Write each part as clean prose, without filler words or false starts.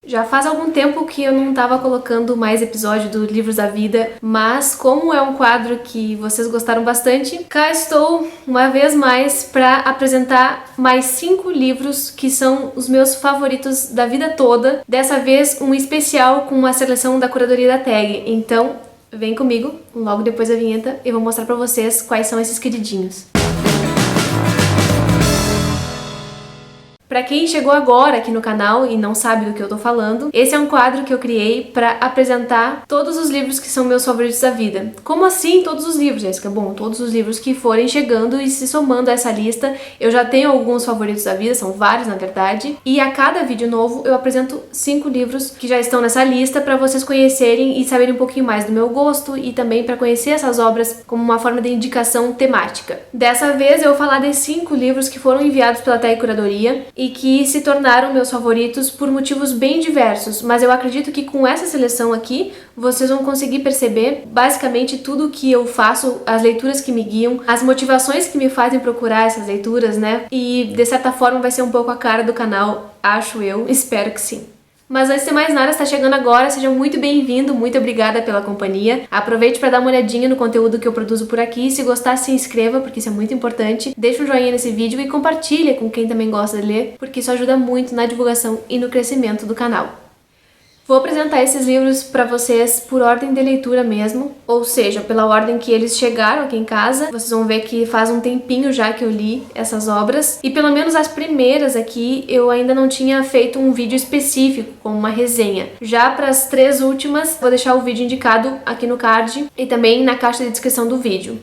Já faz algum tempo que eu não estava colocando mais episódio do Livros da Vida, mas como é um quadro que vocês gostaram bastante, cá estou uma vez mais para apresentar mais 5 livros que são os meus favoritos da vida toda. Dessa vez um especial com uma seleção da curadoria da Tag. Então vem comigo, logo depois da vinheta eu vou mostrar para vocês quais são esses queridinhos. Pra quem chegou agora aqui no canal e não sabe do que eu tô falando, esse é um quadro que eu criei pra apresentar todos os livros que são meus favoritos da vida. Como assim todos os livros, Jéssica? Bom, todos os livros que forem chegando e se somando a essa lista. Eu já tenho alguns favoritos da vida, são vários na verdade, e a cada vídeo novo eu apresento 5 livros que já estão nessa lista pra vocês conhecerem e saberem um pouquinho mais do meu gosto e também pra conhecer essas obras como uma forma de indicação temática. Dessa vez eu vou falar de 5 livros que foram enviados pela Tag Curadoria e que se tornaram meus favoritos por motivos bem diversos, mas eu acredito que com essa seleção aqui vocês vão conseguir perceber basicamente tudo que eu faço, as leituras que me guiam, as motivações que me fazem procurar essas leituras, né? E de certa forma vai ser um pouco a cara do canal, acho eu, espero que sim. Mas antes de mais nada, está chegando agora, seja muito bem-vindo, muito obrigada pela companhia. Aproveite para dar uma olhadinha no conteúdo que eu produzo por aqui. Se gostar, se inscreva, porque isso é muito importante. Deixa um joinha nesse vídeo e compartilha com quem também gosta de ler, porque isso ajuda muito na divulgação e no crescimento do canal. Vou apresentar esses livros para vocês por ordem de leitura mesmo, ou seja, pela ordem que eles chegaram aqui em casa. Vocês vão ver que faz um tempinho já que eu li essas obras, e pelo menos as primeiras aqui eu ainda não tinha feito um vídeo específico, como uma resenha. Já para as 3 últimas, vou deixar o vídeo indicado aqui no card e também na caixa de descrição do vídeo.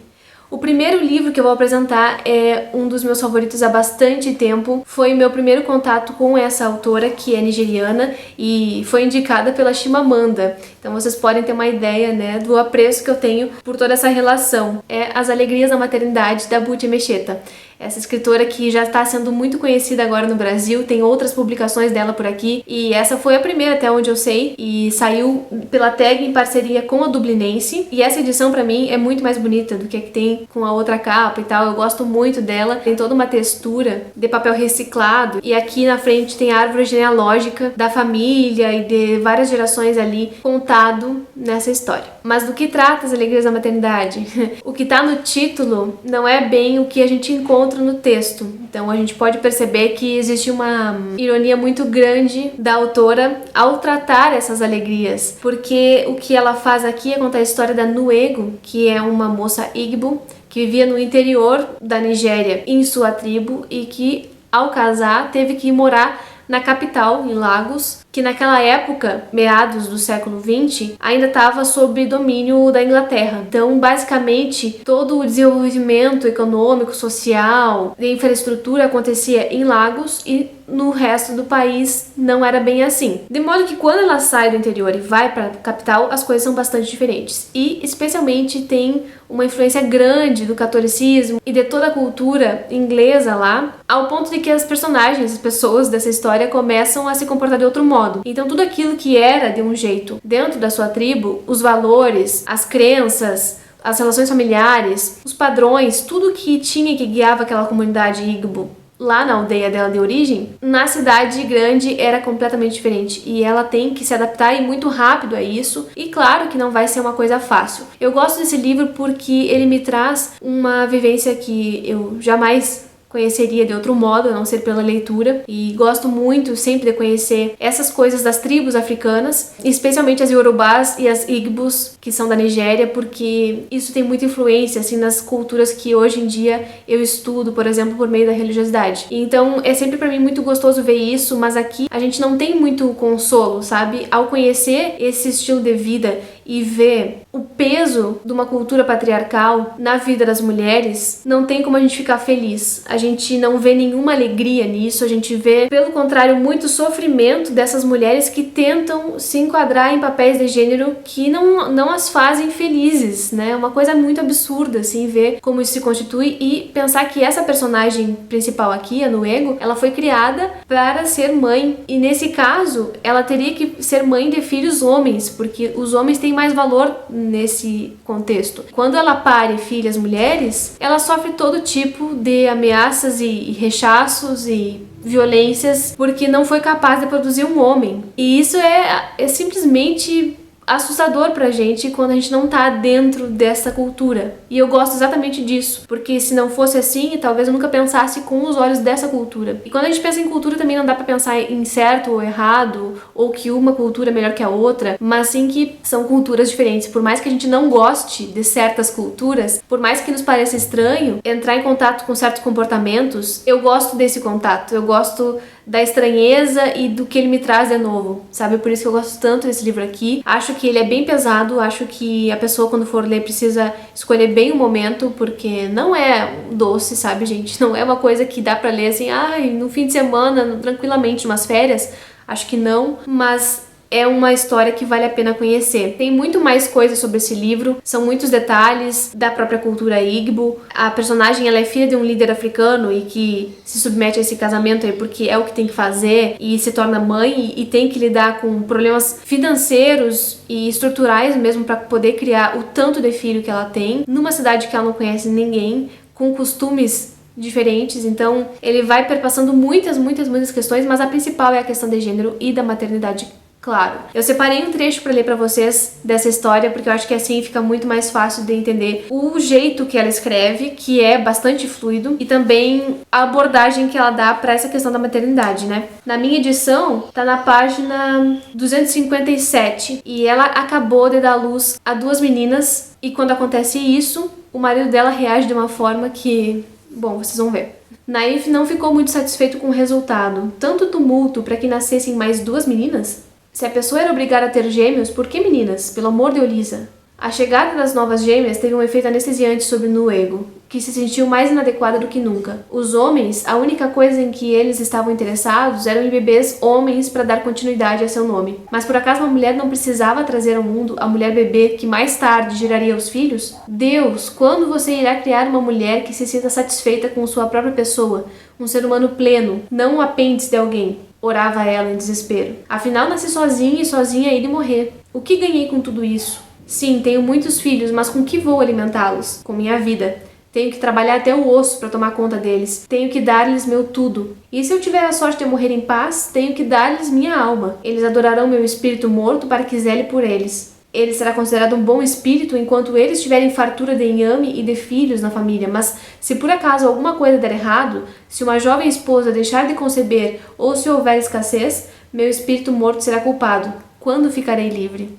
O primeiro livro que eu vou apresentar é um dos meus favoritos há bastante tempo. Foi meu primeiro contato com essa autora, que é nigeriana e foi indicada pela Chimamanda. Então vocês podem ter uma ideia, né, do apreço que eu tenho por toda essa relação. É As Alegrias da Maternidade, da Buti Emecheta. Essa escritora que já está sendo muito conhecida agora no Brasil, tem outras publicações dela por aqui, e essa foi a primeira até onde eu sei, e saiu pela Tag em parceria com a Dublinense, e essa edição pra mim é muito mais bonita do que a que tem com a outra capa e tal. Eu gosto muito dela, tem toda uma textura de papel reciclado, e aqui na frente tem a árvore genealógica da família e de várias gerações ali contado nessa história. Mas do que trata As Alegrias da Maternidade? O que tá no título não é bem o que a gente encontra no texto. Então a gente pode perceber que existe uma ironia muito grande da autora ao tratar essas alegrias, porque o que ela faz aqui é contar a história da Nuego, que é uma moça Igbo que vivia no interior da Nigéria em sua tribo e que ao casar teve que ir morar na capital, em Lagos, que naquela época, meados do século XX, ainda estava sob domínio da Inglaterra. Então, basicamente, todo o desenvolvimento econômico, social, de infraestrutura acontecia em Lagos e no resto do país não era bem assim. De modo que quando ela sai do interior e vai para a capital, as coisas são bastante diferentes. E, especialmente, tem uma influência grande do catolicismo e de toda a cultura inglesa lá, ao ponto de que as personagens, as pessoas dessa história começam a se comportar de outro modo. Então tudo aquilo que era de um jeito dentro da sua tribo, os valores, as crenças, as relações familiares, os padrões, tudo que tinha que guiava aquela comunidade Igbo lá na aldeia dela de origem, na cidade grande era completamente diferente, e ela tem que se adaptar e muito rápido a isso, e claro que não vai ser uma coisa fácil. Eu gosto desse livro porque ele me traz uma vivência que eu jamais conheceria de outro modo, a não ser pela leitura, e gosto muito sempre de conhecer essas coisas das tribos africanas, especialmente as Yorubás e as Igbos, que são da Nigéria, porque isso tem muita influência assim nas culturas que hoje em dia eu estudo, por exemplo, por meio da religiosidade. Então é sempre pra mim muito gostoso ver isso, mas aqui a gente não tem muito consolo, sabe? Ao conhecer esse estilo de vida e ver o peso de uma cultura patriarcal na vida das mulheres, não tem como a gente ficar feliz. A gente não vê nenhuma alegria nisso, a gente vê, pelo contrário, muito sofrimento dessas mulheres que tentam se enquadrar em papéis de gênero que não as fazem felizes, né? Uma coisa muito absurda, assim, ver como isso se constitui e pensar que essa personagem principal aqui, a Nuego, ela foi criada para ser mãe, e nesse caso, ela teria que ser mãe de filhos homens, porque os homens têm mais valor nesse contexto. Quando ela pare filhas mulheres, ela sofre todo tipo de ameaças e rechaços e violências porque não foi capaz de produzir um homem. E isso é simplesmente assustador pra gente quando a gente não tá dentro dessa cultura. E eu gosto exatamente disso, porque se não fosse assim, talvez eu nunca pensasse com os olhos dessa cultura. E quando a gente pensa em cultura, também não dá pra pensar em certo ou errado, ou que uma cultura é melhor que a outra, mas sim que são culturas diferentes. Por mais que a gente não goste de certas culturas, por mais que nos pareça estranho entrar em contato com certos comportamentos, eu gosto desse contato, eu gosto da estranheza e do que ele me traz de novo, sabe? Por isso que eu gosto tanto desse livro aqui. Acho que ele é bem pesado, acho que a pessoa quando for ler precisa escolher bem o momento, porque não é doce, sabe, gente? Não é uma coisa que dá pra ler assim, no fim de semana, tranquilamente, umas férias. Acho que não, mas é uma história que vale a pena conhecer. Tem muito mais coisas sobre esse livro, são muitos detalhes da própria cultura Igbo. A personagem, ela é filha de um líder africano e que se submete a esse casamento aí porque é o que tem que fazer e se torna mãe e tem que lidar com problemas financeiros e estruturais mesmo para poder criar o tanto de filho que ela tem, numa cidade que ela não conhece ninguém, com costumes diferentes. Então ele vai perpassando muitas questões, mas a principal é a questão de gênero e da maternidade. Claro, eu separei um trecho para ler para vocês dessa história, porque eu acho que assim fica muito mais fácil de entender o jeito que ela escreve, que é bastante fluido, e também a abordagem que ela dá para essa questão da maternidade, né? Na minha edição, tá na página 257, e ela acabou de dar luz a 2 meninas, e quando acontece isso, o marido dela reage de uma forma que, bom, vocês vão ver. Naif não ficou muito satisfeito com o resultado. Tanto tumulto para que nascessem mais 2 meninas? Se a pessoa era obrigada a ter gêmeos, por que meninas? Pelo amor de Olisa. A chegada das novas gêmeas teve um efeito anestesiante sobre Nuego, que se sentiu mais inadequada do que nunca. Os homens, a única coisa em que eles estavam interessados eram em bebês homens para dar continuidade a seu nome. Mas por acaso uma mulher não precisava trazer ao mundo a mulher bebê que mais tarde geraria os filhos? Deus, quando você irá criar uma mulher que se sinta satisfeita com sua própria pessoa, um ser humano pleno, não um apêndice de alguém? Orava ela em desespero. Afinal, nasci sozinha e sozinha irei morrer. O que ganhei com tudo isso? Sim, tenho muitos filhos, mas com que vou alimentá-los? Com minha vida. Tenho que trabalhar até o osso para tomar conta deles. Tenho que dar-lhes meu tudo. E se eu tiver a sorte de morrer em paz, tenho que dar-lhes minha alma. Eles adorarão meu espírito morto para que zele por eles. Ele será considerado um bom espírito enquanto eles tiverem fartura de inhame e de filhos na família, mas se por acaso alguma coisa der errado, se uma jovem esposa deixar de conceber ou se houver escassez, meu espírito morto será culpado. Quando ficarei livre?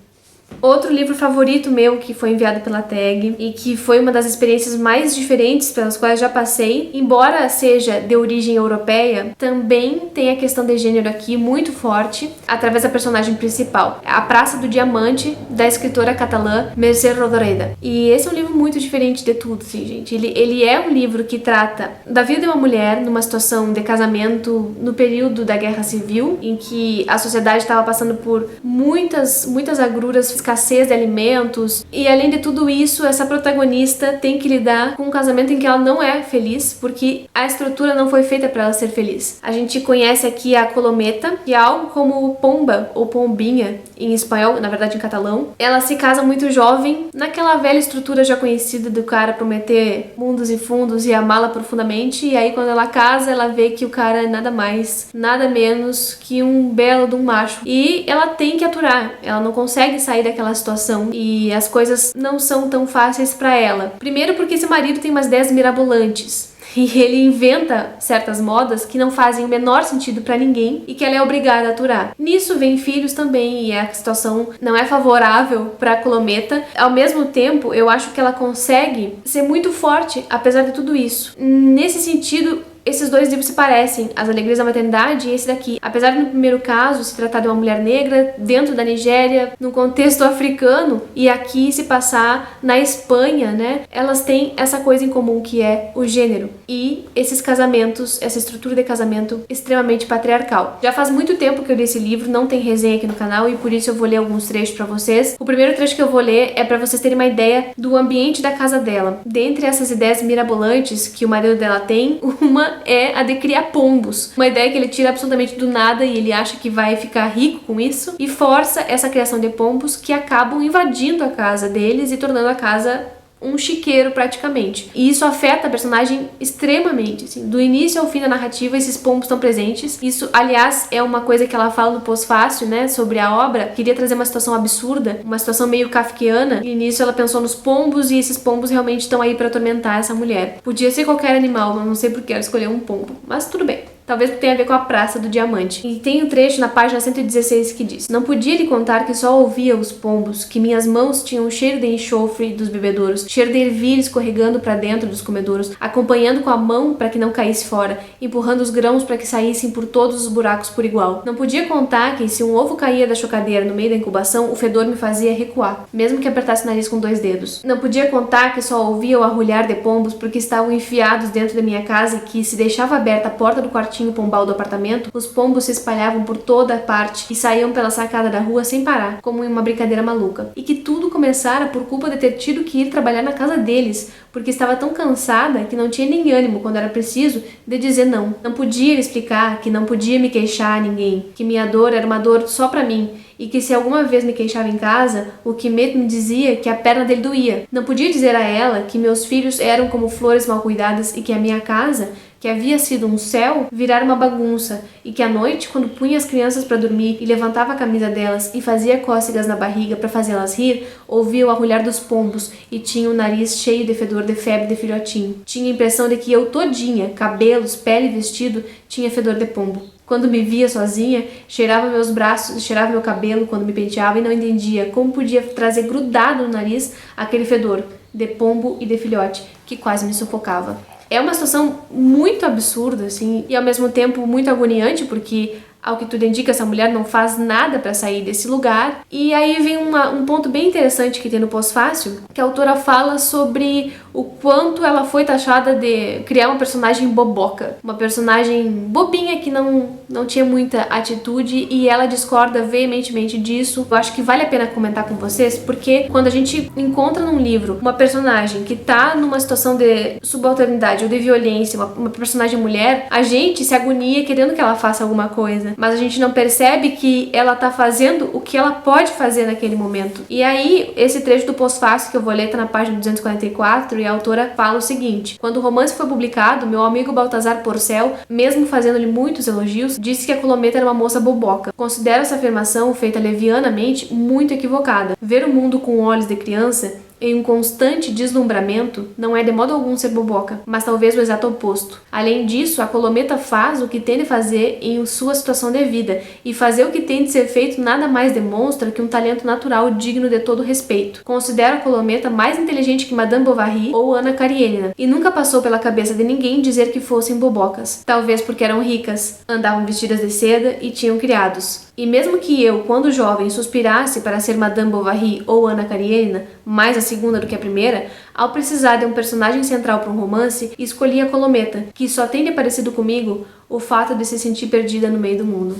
Outro livro favorito meu que foi enviado pela Tag e que foi uma das experiências mais diferentes pelas quais já passei, embora seja de origem europeia, também tem a questão de gênero aqui muito forte através da personagem principal, A Praça do Diamante, da escritora catalã Mercè Rodoreda. E esse é um livro muito diferente de tudo, assim, gente. Ele é um livro que trata da vida de uma mulher numa situação de casamento no período da Guerra Civil, em que a sociedade estava passando por muitas agruras, escassez de alimentos, e além de tudo isso, essa protagonista tem que lidar com um casamento em que ela não é feliz, porque a estrutura não foi feita para ela ser feliz. A gente conhece aqui a Colometa, que é algo como pomba ou pombinha em espanhol, na verdade em catalão. Ela se casa muito jovem, naquela velha estrutura já conhecida do cara prometer mundos e fundos e amá-la profundamente, e aí quando ela casa, ela vê que o cara é nada mais, nada menos que um belo de um macho. E ela tem que aturar, ela não consegue sair daquela situação e as coisas não são tão fáceis para ela. Primeiro porque esse marido tem umas ideias mirabolantes e ele inventa certas modas que não fazem o menor sentido para ninguém e que ela é obrigada a aturar. Nisso vem filhos também e a situação não é favorável para Colometa. Ao mesmo tempo, eu acho que ela consegue ser muito forte apesar de tudo isso. Nesse sentido, esses 2 livros se parecem, As Alegrias da Maternidade e esse daqui. Apesar de no primeiro caso se tratar de uma mulher negra dentro da Nigéria, num contexto africano, e aqui se passar na Espanha, né? Elas têm essa coisa em comum que é o gênero e esses casamentos, essa estrutura de casamento extremamente patriarcal. Já faz muito tempo que eu li esse livro, não tem resenha aqui no canal e por isso eu vou ler alguns trechos pra vocês. O primeiro trecho que eu vou ler é pra vocês terem uma ideia do ambiente da casa dela. Dentre essas ideias mirabolantes que o marido dela tem, uma é a de criar pombos. Uma ideia que ele tira absolutamente do nada e ele acha que vai ficar rico com isso e força essa criação de pombos que acabam invadindo a casa deles e tornando a casa um chiqueiro praticamente. E isso afeta a personagem extremamente, assim. Do início ao fim da narrativa, esses pombos estão presentes. Isso, aliás, é uma coisa que ela fala no pós-fácil, né, sobre a obra. Queria trazer uma situação absurda, uma situação meio kafkiana. E nisso ela pensou nos pombos, e esses pombos realmente estão aí pra atormentar essa mulher. Podia ser qualquer animal, mas não sei por que ela escolheu um pombo. Mas tudo bem. Talvez tenha a ver com a Praça do Diamante. E tem um trecho na página 116 que diz: Não podia lhe contar que só ouvia os pombos, que minhas mãos tinham o cheiro de enxofre dos bebedouros, cheiro de ervilha escorregando para dentro dos comedouros, acompanhando com a mão para que não caísse fora, empurrando os grãos para que saíssem por todos os buracos por igual. Não podia contar que se um ovo caía da chocadeira no meio da incubação, o fedor me fazia recuar, mesmo que apertasse o nariz com 2 dedos. Não podia contar que só ouvia o arrulhar de pombos porque estavam enfiados dentro da minha casa e que, se deixava aberta a porta do quartinho pombal do apartamento, os pombos se espalhavam por toda a parte e saíam pela sacada da rua sem parar, como em uma brincadeira maluca. E que tudo começara por culpa de ter tido que ir trabalhar na casa deles, porque estava tão cansada que não tinha nem ânimo, quando era preciso, de dizer não. Não podia lhe explicar que não podia me queixar a ninguém, que minha dor era uma dor só pra mim, e que se alguma vez me queixava em casa, o Quimet me dizia que a perna dele doía. Não podia dizer a ela que meus filhos eram como flores mal cuidadas e que a minha casa, que havia sido um céu, virara uma bagunça, e que à noite, quando punha as crianças para dormir e levantava a camisa delas e fazia cócegas na barriga para fazê-las rir, ouvia o arrulhar dos pombos e tinha o nariz cheio de fedor de febre de filhotinho. Tinha a impressão de que eu todinha, cabelos, pele e vestido, tinha fedor de pombo. Quando me via sozinha, cheirava meus braços, cheirava meu cabelo quando me penteava e não entendia como podia trazer grudado no nariz aquele fedor de pombo e de filhote que quase me sufocava. É uma situação muito absurda, assim, e ao mesmo tempo muito agoniante, porque, ao que tudo indica, essa mulher não faz nada para sair desse lugar. E aí vem um ponto bem interessante que tem no pós-fácil, que a autora fala sobre o quanto ela foi taxada de criar uma personagem boboca, uma personagem bobinha que não tinha muita atitude, e ela discorda veementemente disso. Eu acho que vale a pena comentar com vocês, porque quando a gente encontra num livro uma personagem que tá numa situação de subalternidade ou de violência, uma personagem mulher, a gente se agonia querendo que ela faça alguma coisa, mas a gente não percebe que ela tá fazendo o que ela pode fazer naquele momento. E aí, esse trecho do pós-fácil que eu vou ler tá na página 244, e a autora fala o seguinte: Quando o romance foi publicado, meu amigo Baltazar Porcel, mesmo fazendo-lhe muitos elogios, disse que a Colometa era uma moça boboca. Considero essa afirmação, feita levianamente, muito equivocada. Ver o mundo com olhos de criança em um constante deslumbramento não é de modo algum ser boboca, mas talvez o exato oposto. Além disso, a Colometa faz o que tem de fazer em sua situação de vida, e fazer o que tem de ser feito nada mais demonstra que um talento natural digno de todo respeito. Considero a Colometa mais inteligente que Madame Bovary ou Ana Karenina, e nunca passou pela cabeça de ninguém dizer que fossem bobocas. Talvez porque eram ricas, andavam vestidas de seda e tinham criados. E mesmo que eu, quando jovem, suspirasse para ser Madame Bovary ou Ana Karenina, mais a segunda do que a primeira, ao precisar de um personagem central para um romance, escolhi a Colometa, que só tem de parecido comigo o fato de se sentir perdida no meio do mundo.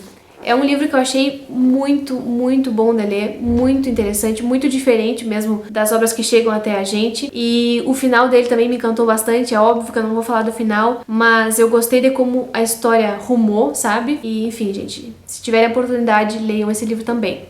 É um livro que eu achei muito, muito bom de ler, muito interessante, muito diferente mesmo das obras que chegam até a gente, e o final dele também me encantou bastante. É óbvio que eu não vou falar do final, mas eu gostei de como a história rumou, sabe? E enfim, gente, se tiverem a oportunidade, leiam esse livro também.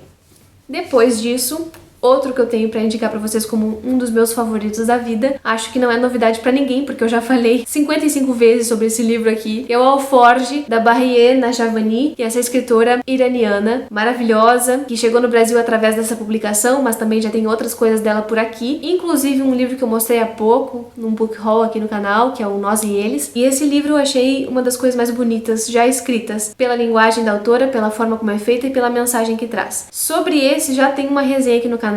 Depois disso, outro que eu tenho pra indicar pra vocês como um dos meus favoritos da vida, acho que não é novidade pra ninguém, porque eu já falei 55 vezes sobre esse livro aqui, é o Alforge, da Bahrieh Najavani, que é essa escritora iraniana maravilhosa, que chegou no Brasil através dessa publicação, mas também já tem outras coisas dela por aqui, inclusive um livro que eu mostrei há pouco, num book haul aqui no canal, que é o Nós e Eles, e esse livro eu achei uma das coisas mais bonitas já escritas, pela linguagem da autora, pela forma como é feita e pela mensagem que traz. Sobre esse já tem uma resenha aqui no canal,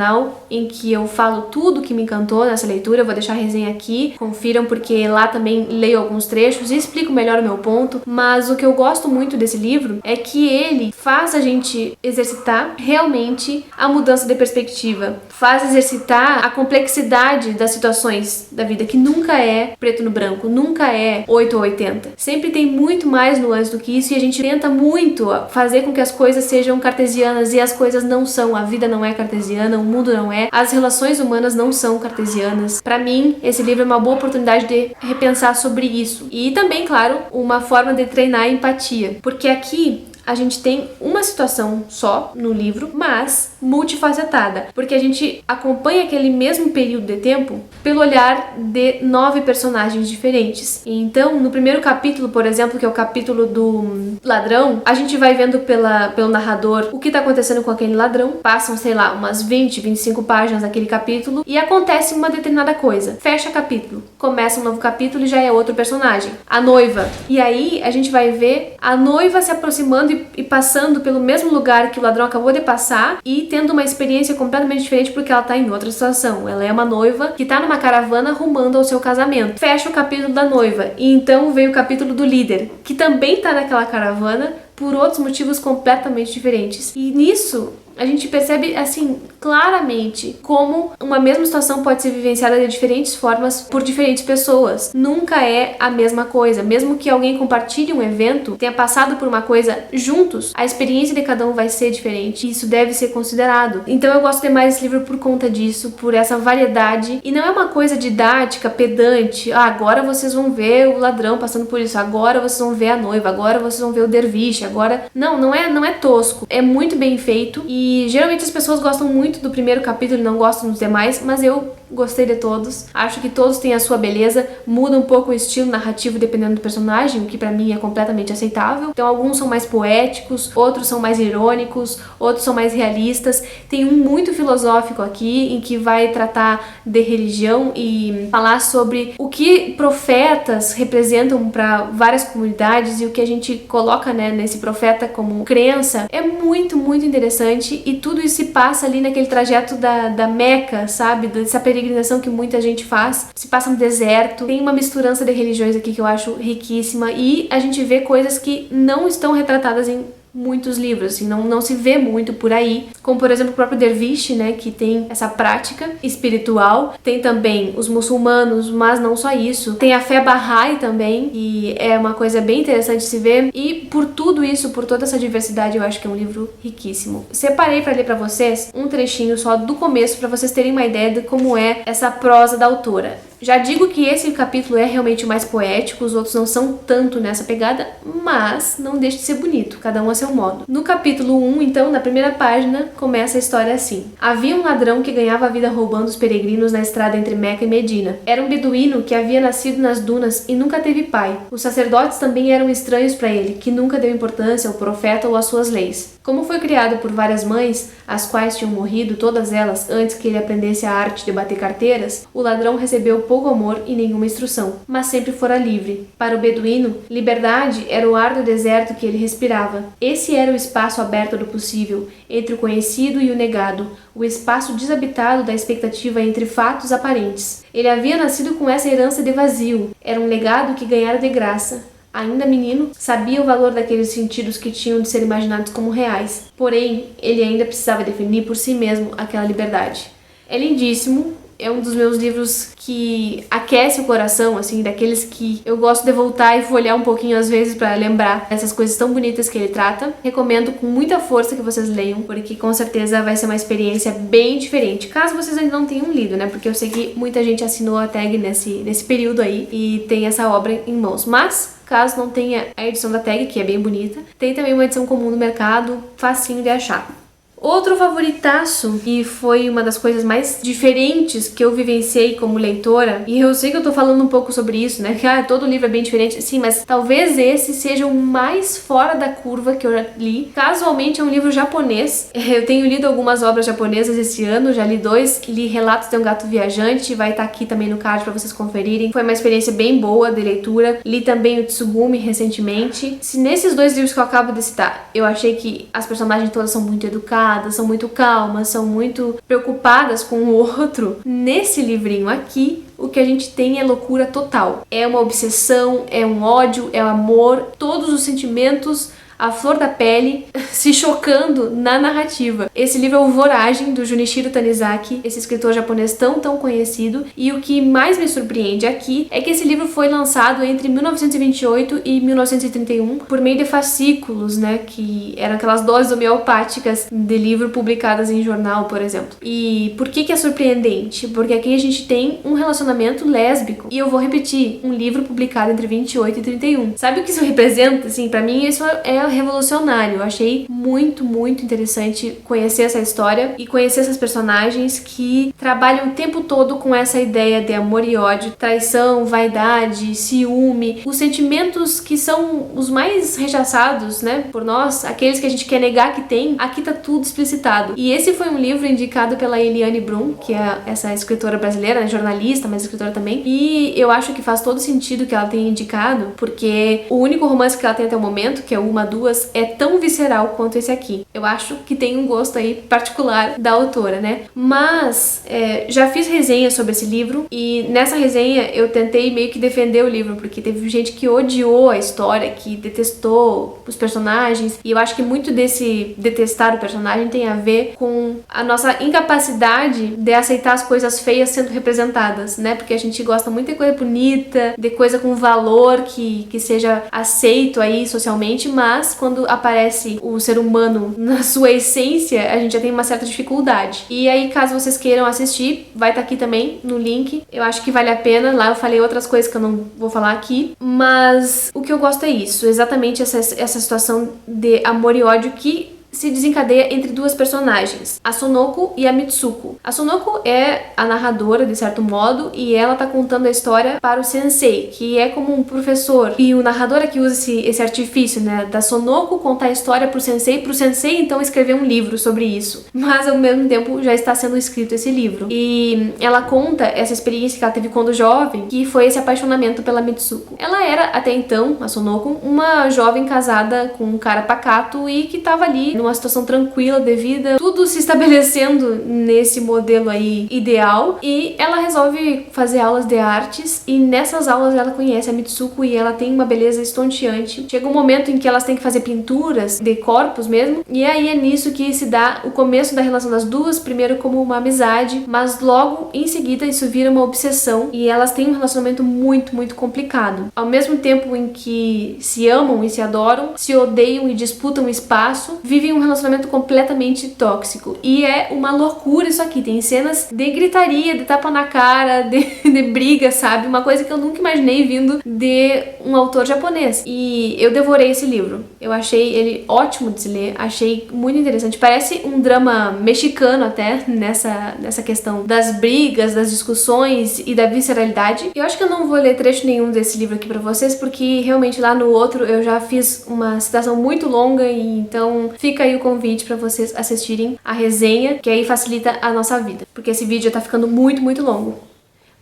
em que eu falo tudo que me encantou nessa leitura. Eu vou deixar a resenha aqui, confiram, porque lá também leio alguns trechos e explico melhor o meu ponto. Mas o que eu gosto muito desse livro é que ele faz a gente exercitar realmente a mudança de perspectiva, faz exercitar a complexidade das situações da vida, que nunca é preto no branco, nunca é 8 ou 80. Sempre tem muito mais nuances do que isso, e a gente tenta muito fazer com que as coisas sejam cartesianas, e as coisas não são. A vida não é cartesiana, o mundo não é, as relações humanas não são cartesianas. Pra mim, esse livro é uma boa oportunidade de repensar sobre isso. E também, claro, uma forma de treinar a empatia. Porque aqui a gente tem uma situação só no livro, mas multifacetada, porque a gente acompanha aquele mesmo período de tempo pelo olhar de 9 personagens diferentes. Então, no primeiro capítulo, por exemplo, que é o capítulo do ladrão, a gente vai vendo pelo narrador o que tá acontecendo com aquele ladrão. Passam, sei lá, umas 20, 25 páginas daquele capítulo e acontece uma determinada coisa. Fecha capítulo, começa um novo capítulo e já é outro personagem. A noiva. E aí a gente vai ver a noiva se aproximando e passando pelo mesmo lugar que o ladrão acabou de passar e tendo uma experiência completamente diferente porque ela tá em outra situação. Ela é uma noiva que tá numa caravana rumando ao seu casamento. Fecha o capítulo da noiva e então vem o capítulo do líder, que também tá naquela caravana por outros motivos completamente diferentes. E nisso a gente percebe, assim, claramente como uma mesma situação pode ser vivenciada de diferentes formas por diferentes pessoas. Nunca é a mesma coisa. Mesmo que alguém compartilhe um evento, tenha passado por uma coisa juntos, a experiência de cada um vai ser diferente. E isso deve ser considerado. Então eu gosto demais desse livro por conta disso, por essa variedade. E não é uma coisa didática, pedante. Ah, agora vocês vão ver o ladrão passando por isso. Agora vocês vão ver a noiva. Agora vocês vão ver o derviche. Agora... Não é tosco. É muito bem feito. E geralmente as pessoas gostam muito do primeiro capítulo e não gostam dos demais, mas eu gostei de todos. Acho que todos têm a sua beleza, muda um pouco o estilo narrativo dependendo do personagem, o que pra mim é completamente aceitável. Então alguns são mais poéticos, outros são mais irônicos, outros são mais realistas. Tem um muito filosófico aqui, em que vai tratar de religião e falar sobre o que profetas representam para várias comunidades e o que a gente coloca, né, nesse profeta como crença. É muito, muito interessante e tudo isso se passa ali naquele trajeto da Meca, sabe? Dessa peregrinação que muita gente faz. Se passa no deserto. Tem uma misturança de religiões aqui que eu acho riquíssima e a gente vê coisas que não estão retratadas em muitos livros, assim, não se vê muito por aí, como por exemplo o próprio derviche, né, que tem essa prática espiritual. Tem também os muçulmanos, mas não só isso, tem a fé Bahá'í também, e é uma coisa bem interessante de se ver, e por tudo isso, por toda essa diversidade, eu acho que é um livro riquíssimo. Separei para ler para vocês um trechinho só do começo, para vocês terem uma ideia de como é essa prosa da autora. Já digo que esse capítulo é realmente o mais poético, os outros não são tanto nessa pegada, mas não deixa de ser bonito, cada um a seu modo. No capítulo 1, então, na primeira página, começa a história assim. Havia um ladrão que ganhava a vida roubando os peregrinos na estrada entre Meca e Medina. Era um beduíno que havia nascido nas dunas e nunca teve pai. Os sacerdotes também eram estranhos para ele, que nunca deu importância ao profeta ou às suas leis. Como foi criado por várias mães, as quais tinham morrido, todas elas, antes que ele aprendesse a arte de bater carteiras, o ladrão recebeu pouco amor e nenhuma instrução, mas sempre fora livre. Para o beduíno, liberdade era o ar do deserto que ele respirava. Esse era o espaço aberto do possível, entre o conhecido e o negado, o espaço desabitado da expectativa entre fatos aparentes. Ele havia nascido com essa herança de vazio, era um legado que ganhara de graça. Ainda menino, sabia o valor daqueles sentidos que tinham de ser imaginados como reais. Porém, ele ainda precisava definir por si mesmo aquela liberdade. É lindíssimo. É um dos meus livros que aquece o coração, assim, daqueles que eu gosto de voltar e folhear um pouquinho às vezes para lembrar essas coisas tão bonitas que ele trata. Recomendo com muita força que vocês leiam, porque com certeza vai ser uma experiência bem diferente. Caso vocês ainda não tenham lido, né? Porque eu sei que muita gente assinou a tag nesse período aí e tem essa obra em mãos. Mas caso não tenha a edição da tag, que é bem bonita, tem também uma edição comum no mercado, facinho de achar. Outro favoritaço, e foi uma das coisas mais diferentes que eu vivenciei como leitora, e eu sei que eu tô falando um pouco sobre isso, né, que todo livro é bem diferente, sim, mas talvez esse seja o mais fora da curva que eu já li. Casualmente é um livro japonês, eu tenho lido algumas obras japonesas esse ano, já li 2, li Relatos de um Gato Viajante, vai estar aqui também no card pra vocês conferirem, foi uma experiência bem boa de leitura. Li também o Tsugumi recentemente. Se nesses 2 livros que eu acabo de citar, eu achei que as personagens todas são muito educadas, são muito calmas, são muito preocupadas com o outro. Nesse livrinho aqui, o que a gente tem é loucura total. É uma obsessão, é um ódio, é amor, todos os sentimentos à flor da pele, se chocando na narrativa. Esse livro é o Voragem, do Junichiro Tanizaki, esse escritor japonês tão conhecido, e o que mais me surpreende aqui é que esse livro foi lançado entre 1928 e 1931 por meio de fascículos, né, que eram aquelas doses homeopáticas de livro publicadas em jornal, por exemplo. E por que é surpreendente? Porque aqui a gente tem um relacionamento lésbico, e eu vou repetir, um livro publicado entre 28 e 31. Sabe o que isso representa? Assim, pra mim isso é revolucionário. Eu achei muito, muito interessante conhecer essa história e conhecer essas personagens que trabalham o tempo todo com essa ideia de amor e ódio, traição, vaidade, ciúme, os sentimentos que são os mais rechaçados, né, por nós, aqueles que a gente quer negar que tem, aqui tá tudo explicitado. E esse foi um livro indicado pela Eliane Brum, que é essa escritora brasileira, né, jornalista, mas escritora também, e eu acho que faz todo sentido que ela tenha indicado, porque o único romance que ela tem até o momento, que é Uma Duas, é tão visceral quanto esse aqui. Eu acho que tem um gosto aí particular da autora, né? Mas já fiz resenha sobre esse livro e nessa resenha eu tentei meio que defender o livro, porque teve gente que odiou a história, que detestou os personagens, e eu acho que muito desse detestar o personagem tem a ver com a nossa incapacidade de aceitar as coisas feias sendo representadas, né? Porque a gente gosta muito de coisa bonita, de coisa com valor que seja aceito aí socialmente, mas quando aparece o ser humano na sua essência, a gente já tem uma certa dificuldade. E aí, caso vocês queiram assistir, vai estar aqui também no link. Eu acho que vale a pena. Lá eu falei outras coisas que eu não vou falar aqui, mas o que eu gosto é isso, exatamente essa situação de amor e ódio que se desencadeia entre duas personagens, a Sonoko e a Mitsuko. A Sonoko é a narradora, de certo modo, e ela tá contando a história para o sensei, que é como um professor. E o narrador é que usa esse artifício, né, da Sonoko contar a história pro sensei então escrever um livro sobre isso. Mas ao mesmo tempo já está sendo escrito esse livro. E ela conta essa experiência que ela teve quando jovem, que foi esse apaixonamento pela Mitsuko. Ela era, até então, a Sonoko, uma jovem casada com um cara pacato e que tava ali numa situação tranquila de vida, tudo se estabelecendo nesse modelo aí ideal, e ela resolve fazer aulas de artes, e nessas aulas ela conhece a Mitsuko e ela tem uma beleza estonteante. Chega um momento em que elas têm que fazer pinturas de corpos mesmo, e aí é nisso que se dá o começo da relação das duas, primeiro como uma amizade, mas logo em seguida isso vira uma obsessão, e elas têm um relacionamento muito, muito complicado. Ao mesmo tempo em que se amam e se adoram, se odeiam e disputam espaço, vivem um relacionamento completamente tóxico. E é uma loucura isso aqui. Tem cenas de gritaria, de tapa na cara, de briga, sabe? Uma coisa que eu nunca imaginei vindo de um autor japonês. E eu devorei esse livro. Eu achei ele ótimo de se ler. Achei muito interessante. Parece um drama mexicano até, nessa questão das brigas, das discussões e da visceralidade. Eu acho que eu não vou ler trecho nenhum desse livro aqui pra vocês, porque realmente lá no outro eu já fiz uma citação muito longa, e então fica aí o convite para vocês assistirem a resenha, que aí facilita a nossa vida, porque esse vídeo tá ficando muito, muito longo.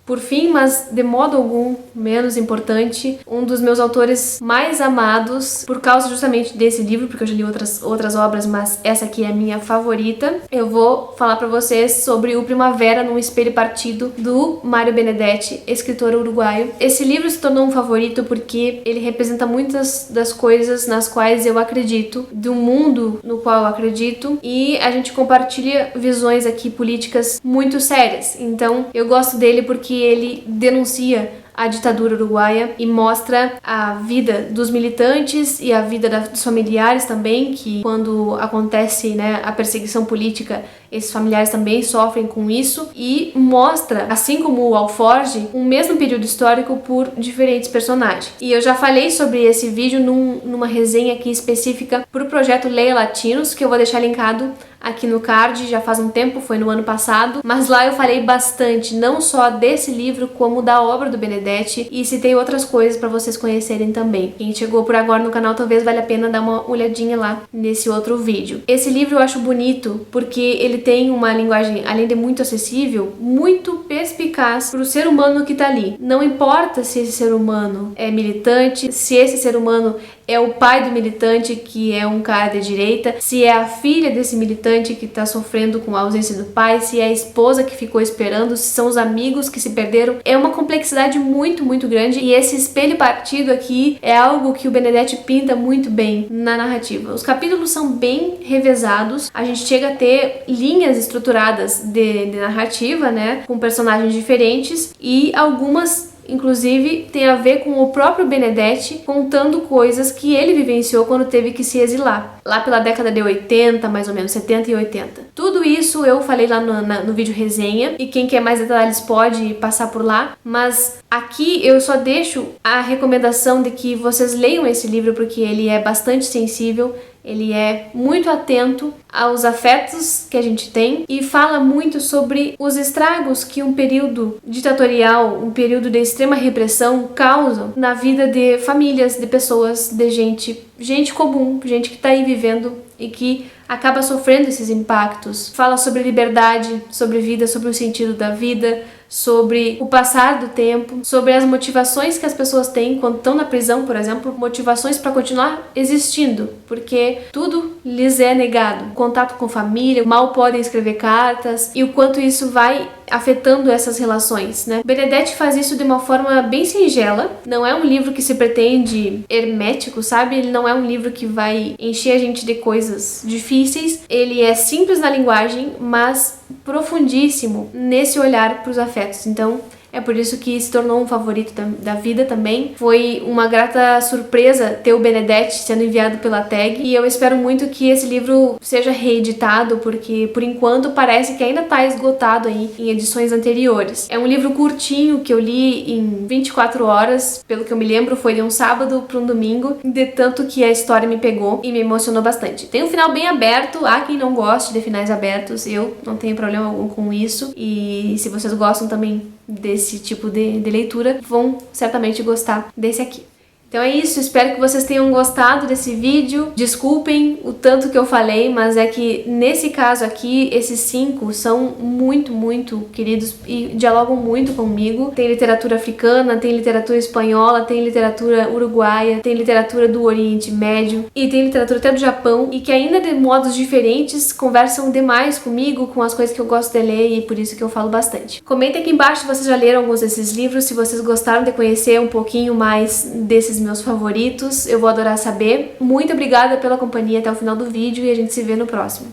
Por fim, mas de modo algum menos importante, um dos meus autores mais amados, por causa justamente desse livro, porque eu já li outras obras, mas essa aqui é a minha favorita, eu vou falar pra vocês sobre o Primavera num Espelho Partido, do Mário Benedetti, escritor uruguaio. Esse livro se tornou um favorito porque ele representa muitas das coisas nas quais eu acredito, do mundo no qual eu acredito, e a gente compartilha visões aqui políticas muito sérias. Então eu gosto dele porque ele denuncia a ditadura uruguaia e mostra a vida dos militantes e a vida dos familiares também, que quando acontece, né, a perseguição política, esses familiares também sofrem com isso, e mostra, assim como o Alforge, um mesmo período histórico por diferentes personagens. E eu já falei sobre esse vídeo numa resenha aqui específica pro projeto Leia Latinos, que eu vou deixar linkado aqui no card, já faz um tempo, foi no ano passado, mas lá eu falei bastante, não só desse livro, como da obra do Benedetti, e citei outras coisas para vocês conhecerem também. Quem chegou por agora no canal, talvez valha a pena dar uma olhadinha lá nesse outro vídeo. Esse livro eu acho bonito porque ele tem uma linguagem, além de muito acessível, muito perspicaz pro ser humano que tá ali. Não importa se esse ser humano é militante, se esse ser humano é o pai do militante, que é um cara de direita, se é a filha desse militante que tá sofrendo com a ausência do pai, se é a esposa que ficou esperando, se são os amigos que se perderam. É uma complexidade muito, muito grande, e esse espelho partido aqui é algo que o Benedetti pinta muito bem na narrativa. Os capítulos são bem revezados, a gente chega a ter linhas estruturadas de narrativa, né, com personagens diferentes, e algumas inclusive, tem a ver com o próprio Benedetti contando coisas que ele vivenciou quando teve que se exilar, lá pela década de 80, mais ou menos, 70 e 80. Tudo isso eu falei lá no vídeo resenha, e quem quer mais detalhes pode passar por lá, mas aqui eu só deixo a recomendação de que vocês leiam esse livro porque ele é bastante sensível, ele é muito atento aos afetos que a gente tem e fala muito sobre os estragos que um período ditatorial, um período de extrema repressão causam na vida de famílias, de pessoas, de gente comum, gente que tá aí vivendo e que acaba sofrendo esses impactos. Fala sobre liberdade, sobre vida, sobre o sentido da vida, sobre o passar do tempo, sobre as motivações que as pessoas têm quando estão na prisão, por exemplo, motivações para continuar existindo, porque tudo lhes é negado. Contato com família, mal podem escrever cartas e o quanto isso vai afetando essas relações, né? Benedetti faz isso de uma forma bem singela, não é um livro que se pretende hermético, sabe? Ele não é um livro que vai encher a gente de coisas difíceis, ele é simples na linguagem, mas profundíssimo nesse olhar para os afetos. Então, é por isso que se tornou um favorito da vida também. Foi uma grata surpresa ter o Benedetti sendo enviado pela TAG e eu espero muito que esse livro seja reeditado, porque por enquanto parece que ainda está esgotado aí em edições anteriores. É um livro curtinho que eu li em 24 horas, pelo que eu me lembro foi de um sábado para um domingo, de tanto que a história me pegou e me emocionou bastante. Tem um final bem aberto, há quem não goste de finais abertos, eu não tenho problema algum com isso, e se vocês gostam também desse tipo de leitura, vão certamente gostar desse aqui. Então é isso, espero que vocês tenham gostado desse vídeo. Desculpem o tanto que eu falei, mas é que nesse caso aqui, esses 5 são muito, muito queridos e dialogam muito comigo. Tem literatura africana, tem literatura espanhola, tem literatura uruguaia, tem literatura do Oriente Médio e tem literatura até do Japão, e que ainda de modos diferentes conversam demais comigo, com as coisas que eu gosto de ler, e por isso que eu falo bastante. Comentem aqui embaixo se vocês já leram alguns desses livros, se vocês gostaram de conhecer um pouquinho mais desses meus favoritos, eu vou adorar saber. Muito obrigada pela companhia até o final do vídeo e a gente se vê no próximo.